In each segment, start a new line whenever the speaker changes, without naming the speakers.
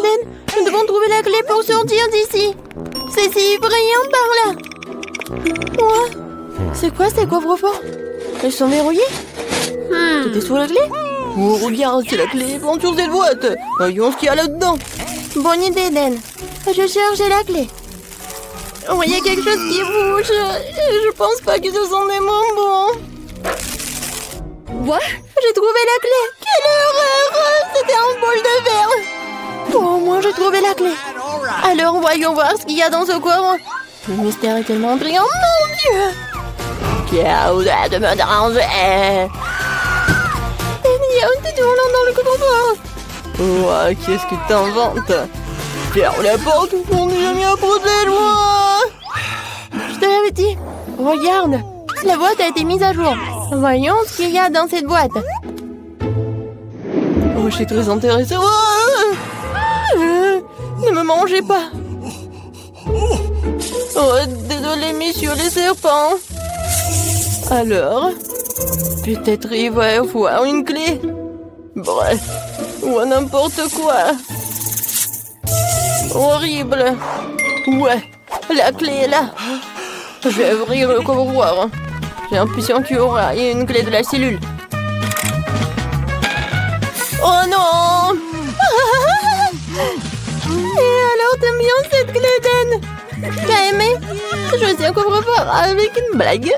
Dan, nous devons trouver la clé pour sortir d'ici. C'est si brillant par là. Ouais. C'est quoi ces coffres-forts? Ils sont verrouillés? C'était sous la clé? Oh, regarde, c'est la clé plante sur cette boîte. Voyons ce qu'il y a là-dedans. Bonne idée, Dan. Je cherche la clé. Oh, il y a quelque chose qui bouge. Je pense pas que ce sont des bonbons.
What?
J'ai trouvé la clé. Quelle horreur! C'était un bol de verre. Bon, au moins j'ai trouvé la clé. Alors voyons voir ce qu'il y a dans ce coffre. Le mystère est tellement brillant. Mon Dieu! Qui a osé de me déranger? Daniel, t'es toujours là dans le coffre-fort. Ouais, qu'est-ce que t'inventes? Ferme la porte, on n'est jamais à côté de moi. Je te l'avais dit. Regarde, la boîte a été mise à jour. Voyons ce qu'il y a dans cette boîte. Oh, je suis très intéressée. Oh, ne me mangez pas. Oh, désolé, messieurs les serpents. Alors, peut-être il va y avoir une clé. Bref, ou n'importe quoi. Horrible. Ouais, la clé est là. Je vais ouvrir le coffre-fort. J'ai l'impression qu'il y aura une clé de la cellule. Oh non! Et alors, t'aimes bien cette clé, Dan? T'as aimé? Je suis un coffre-fort avec une blague.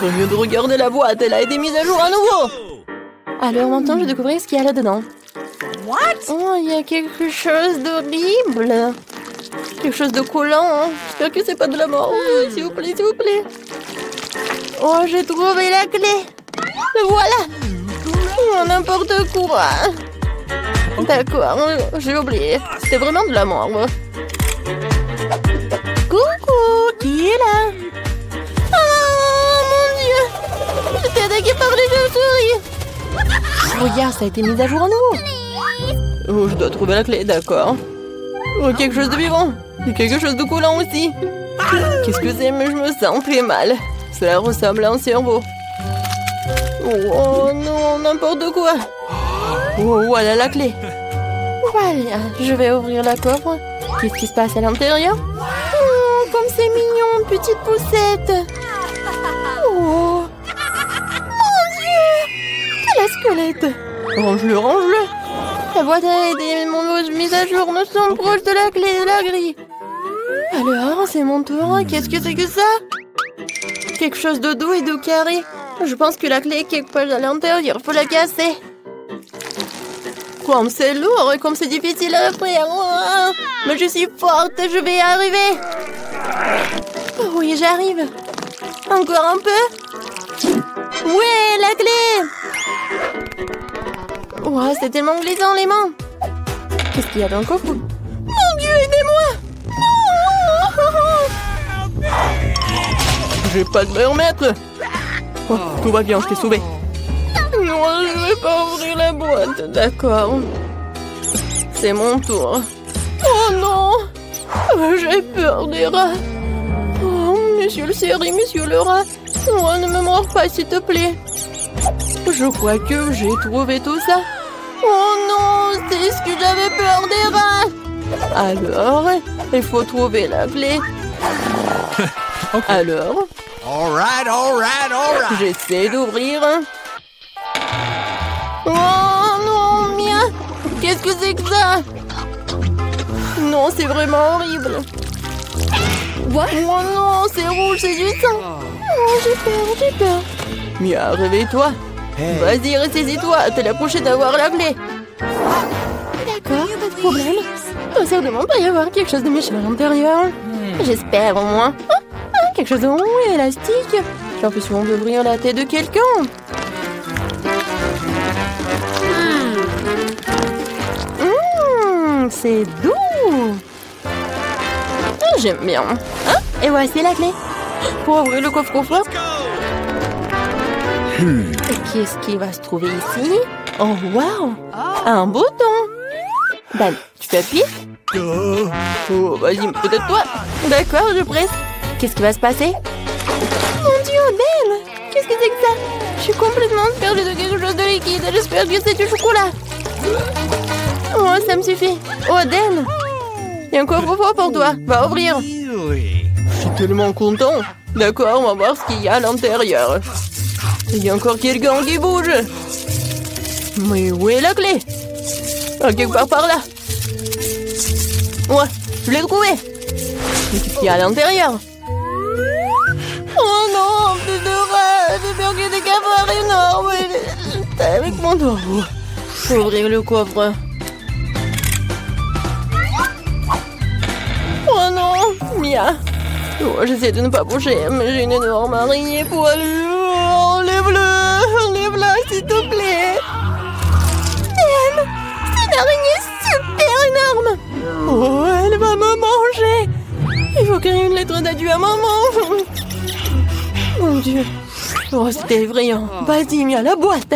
Au lieu de regarder la boîte, elle a été mise à jour à nouveau. Alors maintenant, je vais découvrir ce qu'il y a là-dedans.
What?
Oh, il y a quelque chose d'horrible. Quelque chose de collant. Hein. J'espère que c'est pas de la mort. S'il vous plaît, s'il vous plaît. Oh, j'ai trouvé la clé. Le voilà. Oh, n'importe quoi. D'accord, j'ai oublié. C'était vraiment de la mort. Coucou, qui est là? Oh mon Dieu. J'étais attaquée par les chauves-souris. Regarde, ça a été mis à jour à nouveau. Oh, je dois trouver la clé, d'accord. Oh, quelque chose de vivant. Et quelque chose de collant aussi. Qu'est-ce que c'est? Mais je me sens très mal. Cela ressemble à un cerveau. Oh non, n'importe quoi. Oh, voilà la clé. Voilà, je vais ouvrir la coffre. Qu'est-ce qui se passe à l'intérieur? Oh, comme c'est mignon, petite poussette. Oh, mon Dieu, quel squelette. Range-le, range-le. La boîte a été mise à jour. Nous sommes proches de la clé de la grille. Alors, c'est mon tour. Qu'est-ce que c'est que ça? Quelque chose de doux et de carré. Je pense que la clé est quelque part à l'intérieur. Il faut la casser. Comme c'est lourd et comme c'est difficile à faire. Oh, mais je suis forte, je vais y arriver. Oh, oui, j'arrive. Encore un peu. Ouais, la clé. Oh, c'est tellement glissant les mains. Qu'est-ce qu'il y a dans le coffre? Mon Dieu, aidez-moi. Non. J'ai pas de me remettre. Oh, tout va bien, je t'ai sauvé. Non, je vais pas ouvrir la boîte. D'accord. C'est mon tour. Oh non. J'ai peur des rats. Oh, monsieur le série, monsieur le rat. Oh, ne me mords pas, s'il te plaît. Je crois que j'ai trouvé tout ça. Oh non, c'est ce que j'avais peur des rats. Alors, il faut trouver la clé.
Okay.
Alors,
All right.
j'essaie d'ouvrir. Oh non, mien. Qu'est-ce que c'est que ça? Non, c'est vraiment horrible.
What?
Oh non, c'est rouge, c'est du sang. Oh, j'ai peur. Mia, réveille-toi. Vas-y, ressaisis-toi. T'es la prochaine à avoir la clé. D'accord, pas de problème. Il doit certainement pas y avoir quelque chose de méchant à l'intérieur. J'espère au moins. Quelque chose de rond et élastique. J'ai l'impression d'ouvrir la tête de quelqu'un. C'est doux. J'aime bien. Hein? Et voici la clé. Pour ouvrir le coffre-fort. Qu'est-ce qui va se trouver ici? Oh, wow! Un bouton! Dan, tu peux appuyer? Oh, vas-y, peut-être toi. D'accord, je presse. Qu'est-ce qui va se passer? Mon Dieu, Dan! Qu'est-ce que c'est que ça? Je suis complètement perdue de quelque chose de liquide. J'espère que c'est du chocolat. Oh, ça me suffit. Oh, Dan, il y a un coffre-fort pour toi. Va ouvrir.
Really?
Je suis tellement content. D'accord, on va voir ce qu'il y a à l'intérieur. Il y a encore quelqu'un qui bouge. Mais où est la clé? Ah, quelque part par là. Ouais, je l'ai trouvé. Mais qu'est-ce qu'il y a à l'intérieur? Oh non, plus de rats. J'ai peur qu'il y ait des cafards énormes. Avec mon dos. Faut ouvrir le coffre. Oh non, Mia. Oh, j'essaie de ne pas bouger, mais j'ai une énorme araignée poilue. Oh, enlève-la, s'il te plaît. C'est une araignée super énorme. Oh, elle va me manger. Il faut écrire une lettre d'adieu à maman. Mon Dieu. Oh, c'était effrayant. Vas-y, Mia, la boîte.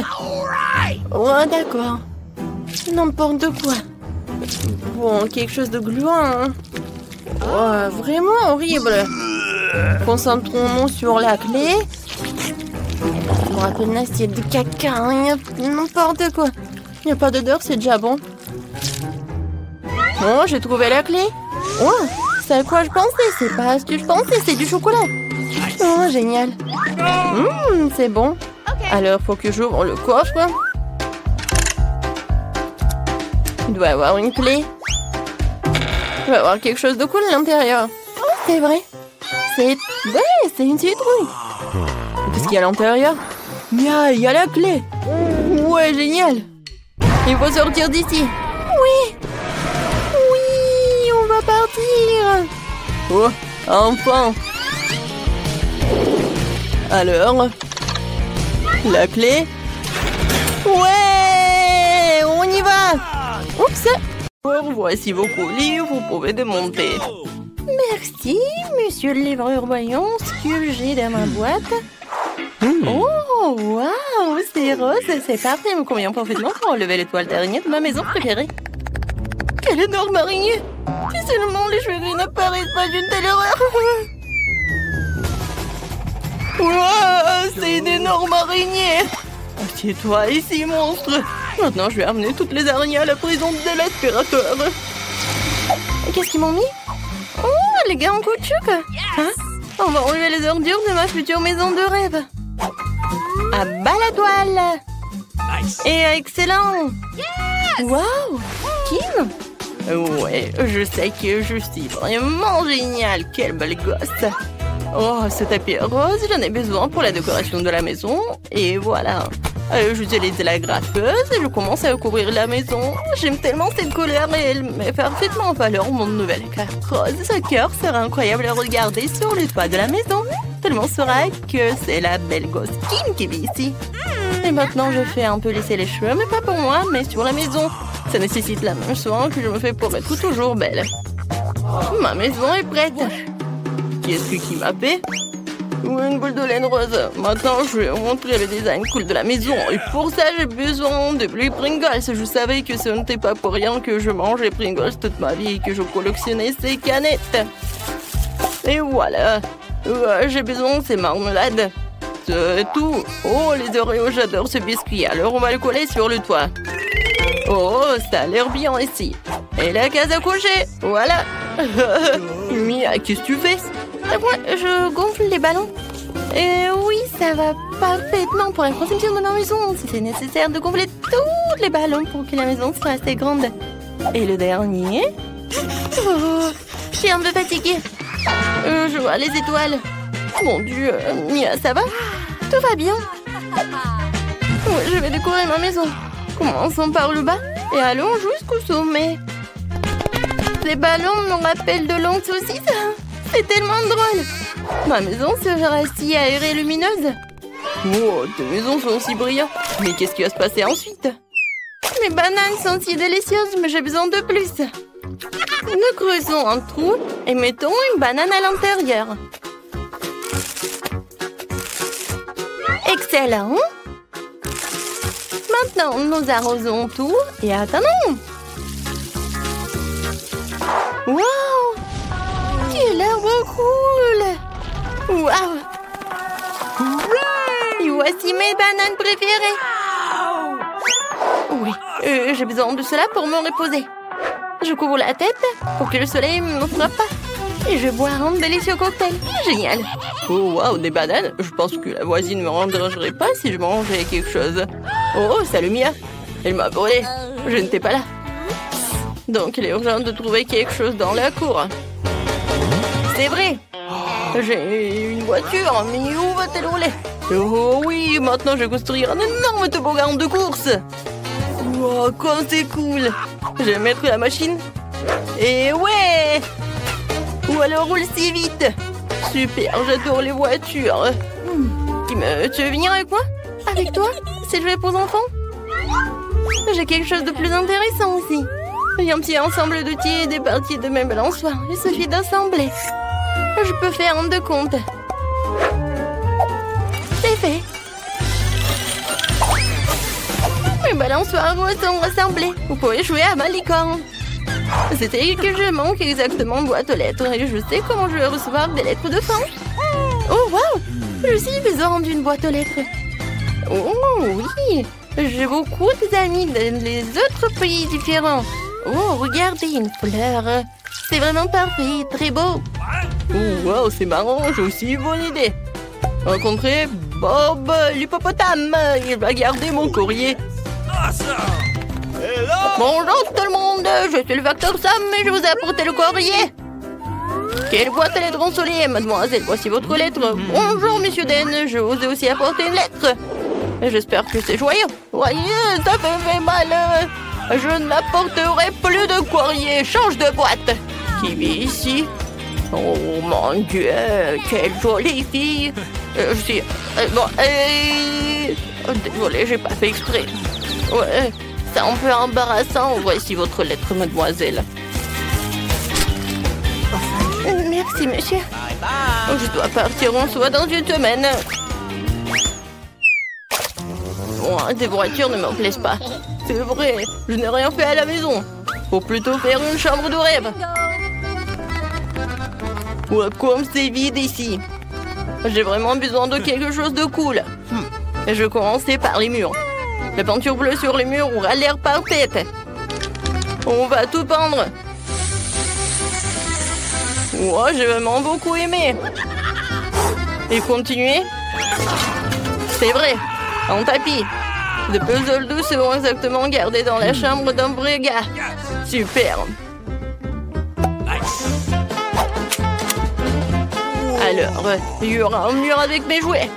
Oh, d'accord. N'importe quoi. Bon, quelque chose de gluant. Oh, vraiment horrible. Concentrons-nous sur la clé. Je me rappelle une assiette de caca. N'importe quoi. Il n'y a pas d'odeur, c'est déjà bon. Oh, j'ai trouvé la clé. Oh, c'est à quoi je pensais. C'est pas ce que je pensais, c'est du chocolat. Oh, génial. C'est bon. Alors, faut que j'ouvre le coffre. Il doit y avoir une clé. Il va y avoir quelque chose de cool à l'intérieur. Oh, c'est vrai. C'est une citrouille. Qu'est-ce qu'il y a à l'intérieur? Il y a la clé. Ouais, génial. Il faut sortir d'ici. Oui, on va partir. Oh, enfin. Alors, la clé. Ouais, on y va. Oups. Voici vos colis, vous pouvez démonter. Merci, monsieur le livreur. Voyons ce que j'ai dans ma boîte. Oh, waouh, c'est rose, c'est parfait. Il me convient parfaitement pour enlever les toiles d'araignée de ma maison préférée. Quelle énorme araignée! Si seulement les cheveux gris n'apparaissent pas d'une telle horreur. Wow, c'est une énorme araignée. Assieds-toi ici, monstre. Maintenant, je vais amener toutes les araignées à la prison de l'aspirateur. Qu'est-ce qu'ils m'ont mis? Oh, les gars en caoutchouc. Hein? On va enlever les ordures de ma future maison de rêve. À bas la toile.
Nice.
Et excellent. Waouh, Kim. Ouais, je sais que je suis vraiment géniale. Quelle belle gosse. Oh, ce tapis rose, j'en ai besoin pour la décoration de la maison. Et voilà. J'utilise la graffeuse et je commence à couvrir la maison. J'aime tellement cette couleur et elle met parfaitement en valeur mon nouvel éclair rose. Ce cœur sera incroyable à regarder sur le toit de la maison. Tout le monde saura que c'est la belle gosse Kim qui vit ici. Et maintenant, je fais un peu lisser les cheveux, mais pas pour moi, mais sur la maison. Ça nécessite la même soin que je me fais pour être toujours belle. Ma maison est prête. Qu'est-ce qui m'a fait? Une boule de laine rose. Maintenant, je vais vous montrer le design cool de la maison. Et pour ça, j'ai besoin de plus Pringles. Je savais que ce n'était pas pour rien que je mangeais Pringles toute ma vie et que je collectionnais ces canettes. Et voilà. J'ai besoin de ces marmelades. C'est tout. Oh, les Oreos, j'adore ce biscuit. Alors, on va le coller sur le toit. Oh, ça a l'air bien ici. Et la case à coucher. Voilà. Mia, qu'est-ce que tu fais? Moi, je gonfle les ballons. Et oui, ça va parfaitement pour la conception de ma maison. Si c'est nécessaire de gonfler tous les ballons pour que la maison soit assez grande. Et le dernier? Oh, je suis un peu fatiguée. Je vois les étoiles. Mon Dieu, Mia, ça va? Tout va bien. Je vais décorer ma maison. Commençons par le bas et allons jusqu'au sommet. Les ballons me rappellent de longues saucisses. C'est tellement drôle. Ma maison sera si aérée et lumineuse. Oh, tes maisons sont si brillantes. Mais qu'est-ce qui va se passer ensuite? Mes bananes sont si délicieuses, mais j'ai besoin de plus. Nous creusons un trou et mettons une banane à l'intérieur. Excellent. Maintenant, nous arrosons tout et attendons. Wow! Quel arbre cool! Wow! Et voici mes bananes préférées. Oui, J'ai besoin de cela pour me reposer. Je couvre la tête pour que le soleil ne me frappe pas. Et je bois un délicieux cocktail. Génial. Oh, waouh, des bananes. Je pense que la voisine ne me dérangerait pas si je mangeais quelque chose. Oh, salut Mia. Elle m'a volé. Je n'étais pas là. Donc, il est urgent de trouver quelque chose dans la cour. C'est vrai. J'ai une voiture, mais où va-t-elle rouler? Oh oui, maintenant je vais construire un énorme toboggan de course. Wow, comme c'est cool. Je vais mettre la machine. Et ouais. Ou alors roule si vite. Super, j'adore les voitures. Tu veux venir avec moi? Avec toi? C'est joué pour enfants? J'ai quelque chose de plus intéressant aussi. J'ai un petit ensemble d'outils et des parties de mes balançoires. Il suffit d'assembler. Je peux faire un de compte. C'est fait. Mes balançoires sont rassemblés. Vous pouvez jouer à ma licorne. C'était que je manque exactement de boîte aux lettres et je sais comment je vais recevoir des lettres de fin. Oh wow! Je suis besoin d'une boîte aux lettres. Oh oui! J'ai beaucoup d'amis dans les autres pays différents. Oh, regardez, une fleur. C'est vraiment parfait, très beau. Oh wow, c'est marrant, j'ai aussi une bonne idée. Rencontrer Bob l'hippopotame. Il va garder mon courrier. Bonjour tout le monde, je suis le facteur Sam et je vous ai apporté le courrier. Quelle boîte à lettres ensoleillée, mademoiselle, voici votre lettre. Bonjour monsieur Den, je vous ai aussi apporté une lettre. J'espère que c'est joyeux. Voyez, ça me fait mal. Je n'apporterai plus de courrier, change de boîte. Qui vit ici? Oh mon Dieu, quelle jolie fille. Désolée, j'ai pas fait exprès. Ouais, c'est un peu embarrassant. Voici votre lettre, mademoiselle. Merci, monsieur. Je dois partir en soi dans une semaine. Des voitures ne me plaisent pas. C'est vrai, je n'ai rien fait à la maison. Faut plutôt faire une chambre de rêve. Ouais, comme c'est vide ici. J'ai vraiment besoin de quelque chose de cool. Je vais commencer par les murs. La peinture bleue sur les murs aura l'air parfaite. On va tout peindre. Ouais, j'ai vraiment beaucoup aimé. Et continuer. C'est vrai, un tapis. Les puzzles doux seront exactement gardés dans la chambre d'un vrai gars. Super. Alors, il y aura un mur avec mes jouets.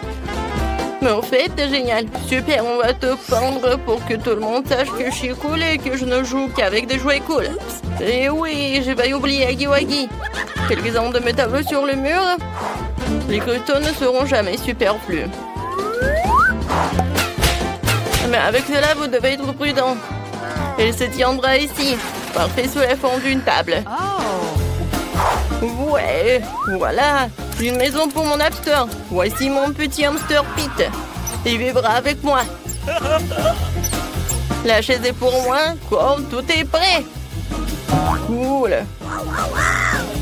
Mais en fait, c'est génial. Super, on va te peindre pour que tout le monde sache que je suis cool et que je ne joue qu'avec des jouets cool. Et oui, j'ai failli oublier Aggy Waggy. Quelques-uns de mes tableaux sur le mur. Les cristaux ne seront jamais superflus. Mais avec cela, vous devez être prudent. Elle se tiendra ici, parfait sous la forme d'une table. Ouais, voilà, une maison pour mon hamster. Voici mon petit hamster Pete. Il vivra avec moi. La chaise est pour moi, comme tout est prêt. Cool.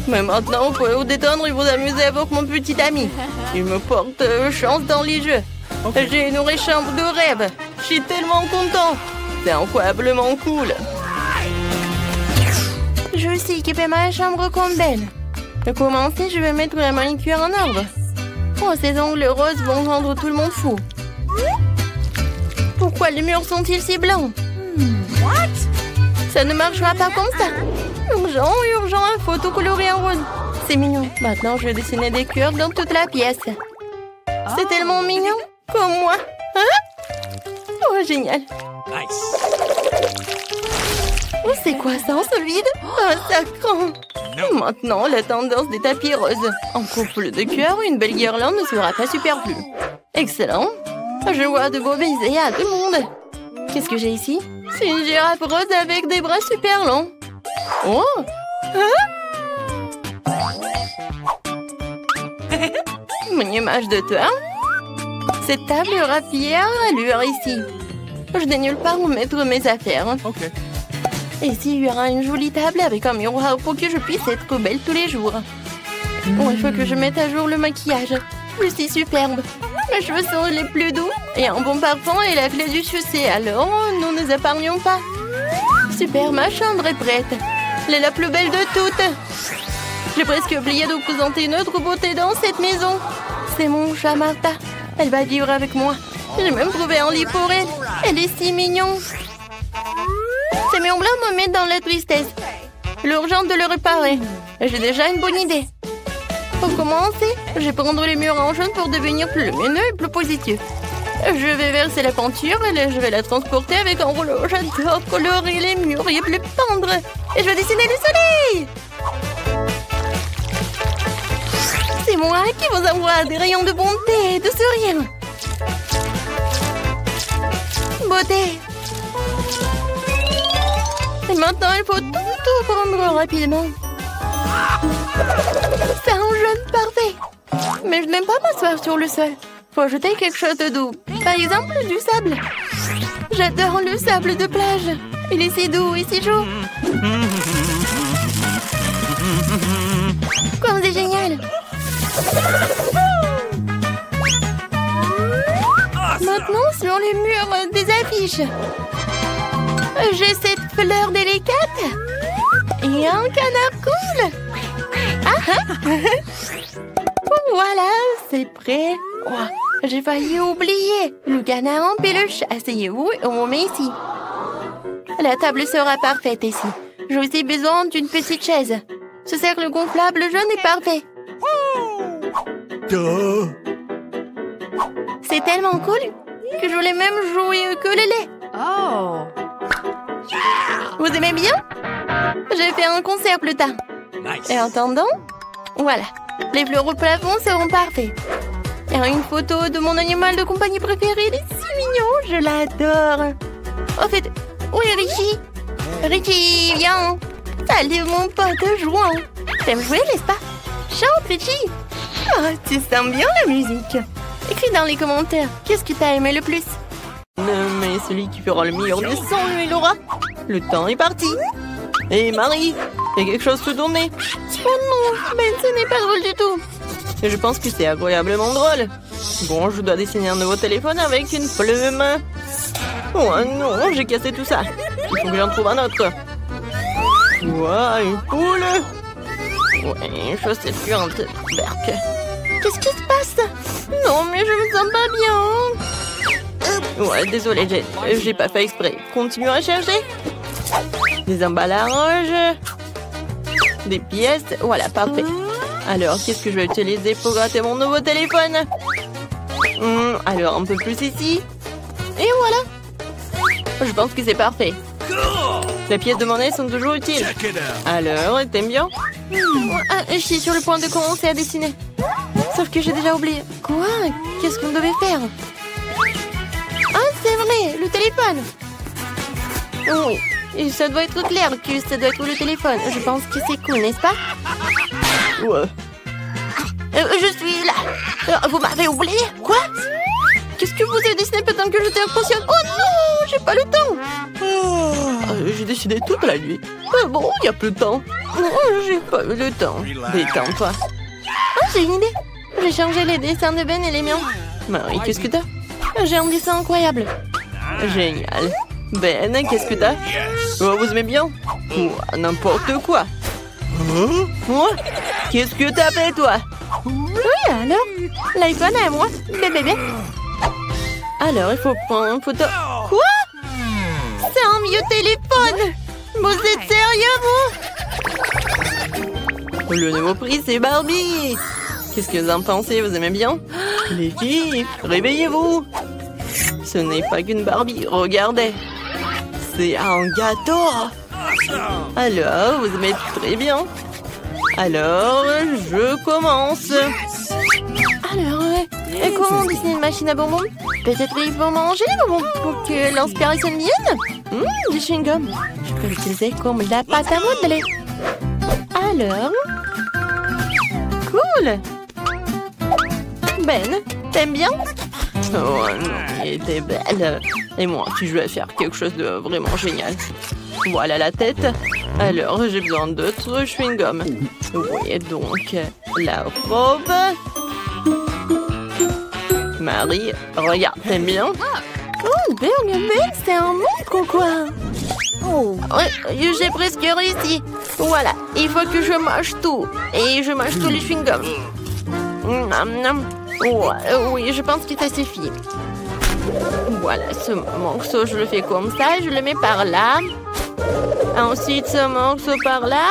Mais maintenant, vous pouvez vous détendre et vous amuser avec mon petit ami. Il me porte chance dans les jeux. J'ai une vraie chambre de rêve. Je suis tellement content. C'est incroyablement cool. Je vais aussi équiper ma chambre comme belle. Pour commencer, je vais mettre la manicure en ordre. Oh, ces ongles roses vont rendre tout le monde fou. Pourquoi les murs sont-ils si blancs? Ça ne marchera pas comme ça. Urgent, urgent, un photo colorée en rose. C'est mignon. Maintenant, je vais dessiner des cœurs dans toute la pièce. C'est tellement mignon. Comme moi. Hein? Oh, génial. Oh, c'est quoi ça, ce vide? Un sacrant. Maintenant, la tendance des tapis roses. En couple de cœur, une belle guirlande ne sera pas superflue. Excellent. Je vois de beaux baisers à tout le monde. Qu'est-ce que j'ai ici? C'est une girafe rose avec des bras super longs. Oh! Hein? Une image de toi. Cette table aura fière allure ici. Je n'ai nulle part où mettre mes affaires.
Okay.
Et ici, il y aura une jolie table avec un miroir pour que je puisse être belle tous les jours. Oh, il faut que je mette à jour le maquillage. Je suis superbe. Mes cheveux sont les plus doux et un bon parfum est la clé du succès. Alors, nous ne nous épargnons pas. Super, ma chambre est prête. Elle est la plus belle de toutes. J'ai presque oublié de vous présenter notre beauté dans cette maison. C'est mon chat Martha. Elle va vivre avec moi. J'ai même trouvé un lit pour elle. Elle est si mignonne. Ces murs blancs me mettent dans la tristesse. L'urgent de le réparer. J'ai déjà une bonne idée. Pour commencer, je vais prendre les murs en jaune pour devenir plus lumineux et plus positif. Je vais verser la peinture et je vais la transporter avec un rouleau. J'adore colorer les murs et les peindre. Et je vais dessiner le soleil. C'est moi qui vous envoie des rayons de bonté et de sourire. Beauté. Et maintenant, il faut tout prendre rapidement. C'est un jaune parfait. Mais je n'aime pas m'asseoir sur le sol. Faut ajouter quelque chose de doux. Par exemple, du sable. J'adore le sable de plage. Il est si doux et si chaud. Comme c'est génial. Maintenant, sur les murs des affiches. J'ai cette fleur délicate. Et un canard cool. Voilà, c'est prêt. Oh, j'ai failli oublier. Le canard en peluche. Asseyez-vous et on met ici. La table sera parfaite ici. J'ai aussi besoin d'une petite chaise. Ce cercle gonflable jaune est parfait. C'est tellement cool que je voulais même jouer au ukulélé.
Oh.
Vous aimez bien? J'ai fait un concert plus tard.
Nice.
Et en attendant, voilà. Les fleurs au plafond seront parfaits. Et une photo de mon animal de compagnie préféré. Il est si mignon, je l'adore. En fait, où est Richie? Richie, viens. Salut mon pote jouant. T'aimes jouer, n'est-ce pas? Chante, Richie. Oh, tu sens bien la musique. Écris dans les commentaires, qu'est-ce que t'as aimé le plus? Mais celui qui fera le meilleur des sons, lui, il aura. Le temps est parti. Et Marie, il y a quelque chose sous ton nez. Oh non, mais ce n'est pas drôle du tout. Et je pense que c'est agréablement drôle. Bon, je dois dessiner un nouveau téléphone avec une plume. Oh non, j'ai cassé tout ça. Il faut que j'en trouve un autre. Ouah, une poule. Ouais, chaussette puante. Berk. Qu'est-ce qui se passe? Non, mais je me sens pas bien. Ouais, désolé, j'ai pas fait exprès. Continue à chercher. Des emballages. Des pièces. Voilà, parfait. Alors, qu'est-ce que je vais utiliser pour gratter mon nouveau téléphone? Alors, un peu plus ici. Et voilà. Je pense que c'est parfait. Les pièces de monnaie sont toujours utiles. Alors, t'aimes bien? Je suis sur le point de commencer à dessiner. Sauf que j'ai déjà oublié. Quoi? Qu'est-ce qu'on devait faire? Ah, c'est vrai, le téléphone. Oui, et ça doit être clair que ça doit être le téléphone. Je pense que c'est cool, n'est-ce pas? Ouais. Je suis là. Vous m'avez oublié? Quoi? Qu'est-ce que vous avez dessiné pendant que j'étais inconsciente? Oh non, j'ai pas le temps. J'ai dessiné toute la nuit. Bon, il n'y a plus de temps. Non, j'ai pas eu le temps. Détends-toi. Ah, j'ai une idée. J'ai changé les dessins de Ben et les miens. Marie, qu'est-ce que t'as? J'ai un dessin incroyable. Génial. Ben, qu'est-ce que t'as? Oh, vous aimez bien? N'importe quoi. Moi? Qu'est-ce que t'as fait, toi? Oui, alors? L'iPhone à moi. Bébé. Alors, il faut prendre une photo. Quoi? C'est un vieux téléphone. Vous êtes sérieux, vous? Le nouveau prix, c'est Barbie. Qu'est-ce que vous en pensez? Vous aimez bien? Les filles, réveillez-vous. Ce n'est pas qu'une Barbie, regardez. C'est un gâteau. Alors, vous aimez très bien. Alors, je commence. Alors, comment dessiner une machine à bonbons? Peut-être il faut manger les bonbons pour que l'inspiration vienne. Du chewing-gum. Je peux l'utiliser comme la pâte à modeler. Alors... Cool. Ben, t'aimes bien? Oh non, elle était belle. Et moi, si je vais faire quelque chose de vraiment génial. Voilà la tête. Alors, j'ai besoin d'autres chewing-gum. Oui, donc, la robe. Marie, regarde, t'aimes bien? Oh, Ben, c'est un monstre ou quoi? Ouais, j'ai presque réussi. Voilà, il faut que je mange tout. Et je mange tous les chewing-gums. Oui, je pense que ça suffit. Voilà, ce morceau, je le fais comme ça. Je le mets par là. Ensuite, ce morceau par là.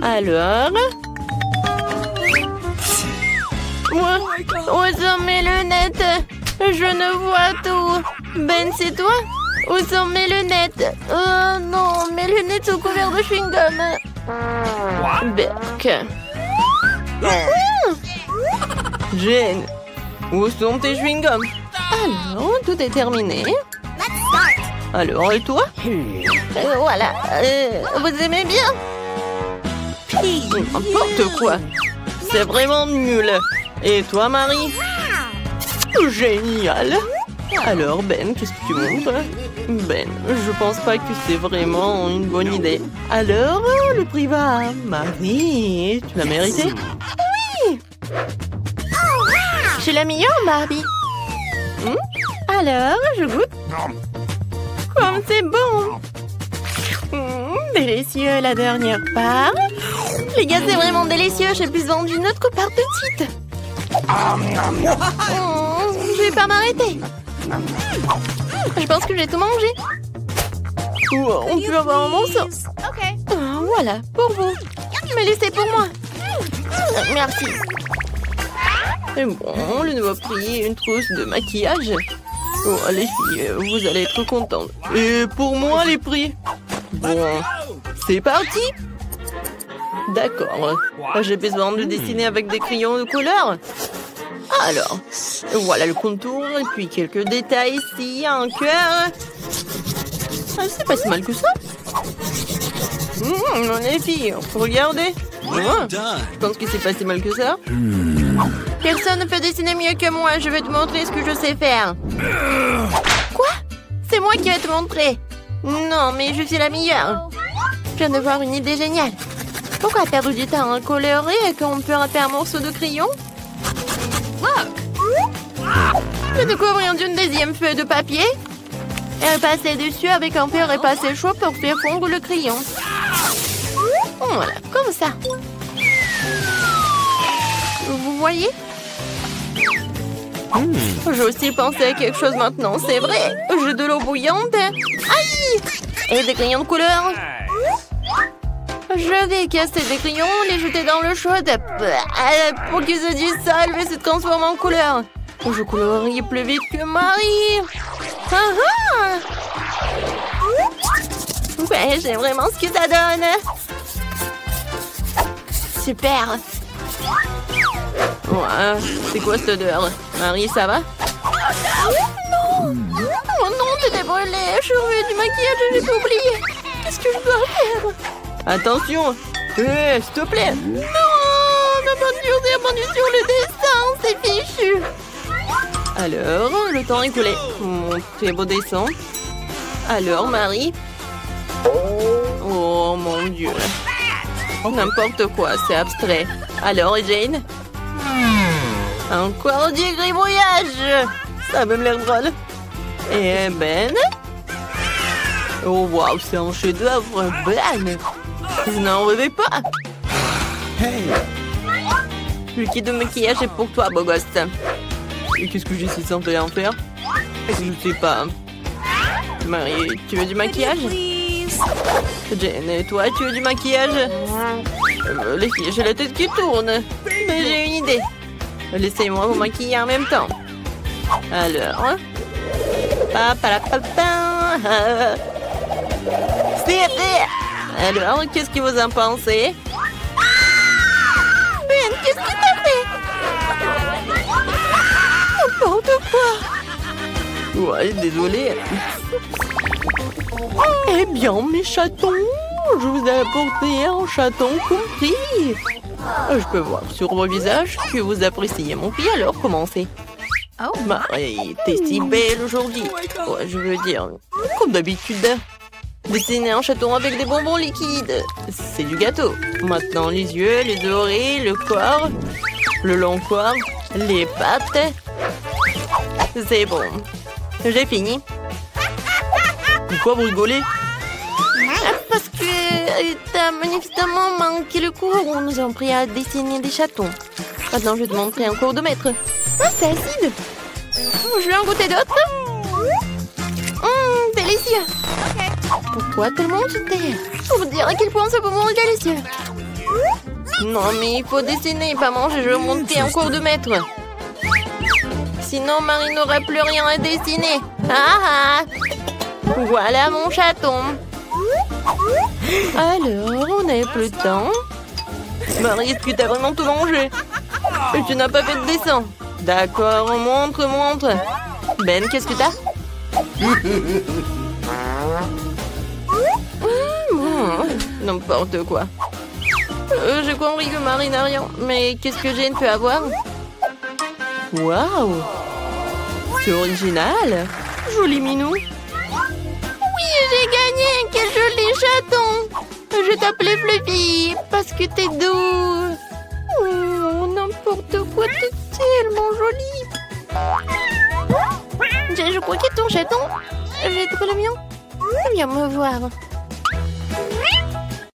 Alors... Où sont mes lunettes? Je ne vois tout. Ben, c'est toi? Où sont mes lunettes? Oh non, mes lunettes sont couvertes de chewing-gum. Berk. Jane, où sont tes chewing-gums? Alors, tout est terminé. Alors, et toi? Voilà. Vous aimez bien? N'importe quoi. C'est vraiment nul. Et toi, Marie? Génial. Alors, Ben, qu'est-ce que tu montres? Ben, je pense pas que c'est vraiment une bonne idée. Alors, le prix va à Marie. Tu l'as mérité? Oui. J'ai la meilleure, Barbie. Alors, je goûte. Comme c'est bon. Délicieux, la dernière part. Les gars, c'est vraiment délicieux. J'ai besoin d'une autre part de suite. Je vais pas m'arrêter. Je pense que j'ai tout mangé. On peut avoir un morceau. Voilà, pour vous. Mais laissez pour moi. Merci. Et bon, le nouveau prix, une trousse de maquillage. Oh, les filles, vous allez être contentes. Et pour moi, les prix. Bon, c'est parti. D'accord. J'ai besoin de dessiner avec des crayons de couleur. Alors, voilà le contour et puis quelques détails ici, un cœur. C'est pas si mal que ça. Les filles, regardez. Je pense que c'est pas si mal que ça. Personne ne peut dessiner mieux que moi. Je vais te montrer ce que je sais faire. Quoi? C'est moi qui vais te montrer. Non, mais je suis la meilleure. Je viens de voir une idée géniale. Pourquoi perdre du temps à colorer quand on peut rater un morceau de crayon? Je découvre d'une deuxième feuille de papier et passer dessus avec un fer épacé chaud pour faire fondre le crayon. Voilà, comme ça. Vous voyez? J'ai aussi pensé à quelque chose maintenant, c'est vrai. J'ai de l'eau bouillante. Aïe! Et des crayons de couleur. Je vais casser des crayons, les jeter dans l'eau chaude. Pour qu'ils se dissolvent et se transforment en couleur. Je colorie plus vite que Marie. Ouais, j'aime vraiment ce que ça donne. Super. Ouais, c'est quoi cette odeur? Marie, ça va? Non! Oh non, t'es brûlée. Je suis revenue du maquillage et j'ai tout oublié. Qu'est-ce que je dois faire? Attention! S'il te plaît! Non! Ma peinture s'est répandue sur le dessin! C'est fichu! Alors, le temps est écoulé. Mon très beau dessin. Alors, Marie? Oh mon Dieu! N'importe quoi, c'est abstrait. Alors, Jane? Encore du gribouillage! Ça a même l'air drôle. Et Ben? Oh waouh, c'est un chef-d'œuvre, Ben! Je n'en reviens pas. Hey. Le kit de maquillage est pour toi, beau gosse. Et qu'est-ce que j'ai si simple à en faire? Je ne sais pas. Marie, tu veux du maquillage? Jane, et toi, tu veux du maquillage? Les filles, j'ai la tête qui tourne. Mais j'ai une idée. Laissez-moi vous maquiller en même temps. Alors... C'est fait! Alors, qu'est-ce que vous en pensez? Ben, qu'est-ce que t'as fait? N'importe quoi! Ouais, désolé. Eh bien, mes chatons, je vous ai apporté un chaton compris. Je peux voir sur vos visages que vous appréciez mon prix, alors commencez. Oh, Marie, t'es si belle aujourd'hui. Ouais, je veux dire, comme d'habitude. Dessiner un chaton avec des bonbons liquides. C'est du gâteau. Maintenant, les yeux, les oreilles, le corps, le long corps, les pattes. C'est bon. J'ai fini. Pourquoi vous rigolez? Parce que t'as manifestement manqué le cours où nous avons pris à dessiner des chatons. Maintenant, je vais te montrer un cours de maître. Ah, c'est acide. Je vais en goûter d'autres. Délicieux. Pourquoi tout le monde se tait? Pour dire à quel point ce moment est délicieux. Non, mais il faut dessiner, pas manger. Je vais monter un cours de maître. Sinon, Marie n'aura plus rien à dessiner. Ah ah! Voilà mon chaton. Alors, on n'a plus de temps. Marie, est-ce que t'as vraiment tout mangé? Tu n'as pas fait de dessin. D'accord, montre. Ben, qu'est-ce que t'as? N'importe quoi. J'ai compris que Marie n'a rien. Mais qu'est-ce que Jane peut avoir? Waouh! C'est original! Joli minou! Oui, j'ai gagné! Quel joli chaton! Je t'appelais Fluffy parce que t'es doux! Oh, n'importe quoi, t'es tellement joli! Je crois que ton chaton, j'ai trouvé le mien. Viens me voir.